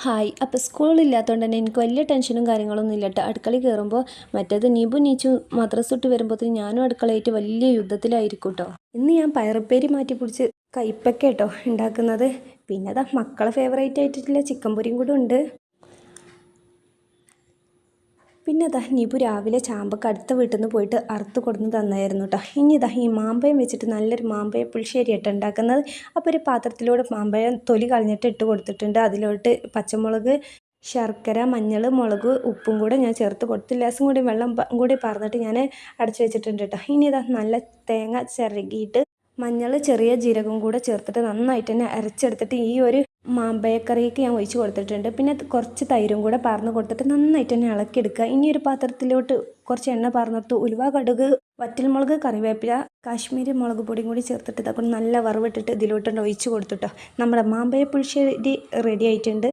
Hi. അപ്പോൾ സ്കൂളില്ലാത്തതുകൊണ്ട് തന്നെ എനിക്ക് വലിയ ടെൻഷനും കാര്യങ്ങളൊന്നും ഇല്ല കേട്ടോ. അടുക്കളയിൽ കയറുമ്പോൾ മറ്റേത് നീബു നീച്ചു മദ്രസ വിട്ട് വരുമ്പോഴത്തേന് ഞാനും അടുക്കളയായിട്ട് വലിയ യുദ്ധത്തിലായിരിക്കും കേട്ടോ. ഇന്ന് ഞാൻ പയറുപ്പേരി മാറ്റി പിടിച്ച് കയ്പ്പയ്ക്ക കേട്ടോ ഉണ്ടാക്കുന്നത്. പിന്നെ അതാ മക്കളെ ഫേവറേറ്റ് ആയിട്ടുള്ള ചിക്കൻ പൊരിയും കൂടെ ഉണ്ട്. പിന്നെ അതാ നീബു രാവിലെ ചാമ്പക്ക അടുത്ത വീട്ടിൽ നിന്ന് പോയിട്ട് അറുത്ത് കൊടുന്ന് തന്നായിരുന്നു കേട്ടോ. ഇനി ഇതാ ഈ മാമ്പഴം വെച്ചിട്ട് നല്ലൊരു മാമ്പഴ പുളിശ്ശേരി ആയിട്ട് ഉണ്ടാക്കുന്നത്. അപ്പോൾ ഒരു പാത്രത്തിലൂടെ മാമ്പഴം തൊലി കളഞ്ഞിട്ട് ഇട്ട് കൊടുത്തിട്ടുണ്ട്. അതിലോട്ട് പച്ചമുളക്, ശർക്കര, മഞ്ഞൾ, മുളക്, ഉപ്പും കൂടെ ഞാൻ ചേർത്ത് കൊടുത്ത് ലേശം കൂടി വെള്ളം കൂടി പറഞ്ഞിട്ട് ഞാൻ അടച്ചു വെച്ചിട്ടുണ്ട് കേട്ടോ. ഇനി ഇതാ നല്ല തേങ്ങ ചിരകിയിട്ട് മഞ്ഞൾ, ചെറിയ ജീരകം കൂടെ ചേർത്തിട്ട് നന്നായിട്ട് തന്നെ അരച്ചെടുത്തിട്ട് ഈ ഒരു മാമ്പഴക്കറിക്ക് ഞാൻ ഒഴിച്ച് കൊടുത്തിട്ടുണ്ട്. പിന്നെ കുറച്ച് തൈരും കൂടെ പാർന്ന് കൊടുത്തിട്ട് നന്നായിട്ട് തന്നെ ഇളക്കിയെടുക്കുക. ഇനി ഒരു പാത്രത്തിലോട്ട് കുറച്ച് എണ്ണ പാർന്നിട്ട് ഉലുവ, കടുക്, വറ്റൽമുളക്, കറിവേപ്പില, കാശ്മീരി മുളക് പൊടിയും കൂടി ചേർത്തിട്ട് ഇതൊക്കെ നല്ല വറവിട്ടിട്ട് ഇതിലോട്ട് ഒഴിച്ച് കൊടുത്തിട്ടോ. നമ്മുടെ മാമ്പഴ പുളിശ്ശേരി റെഡി ആയിട്ടുണ്ട്.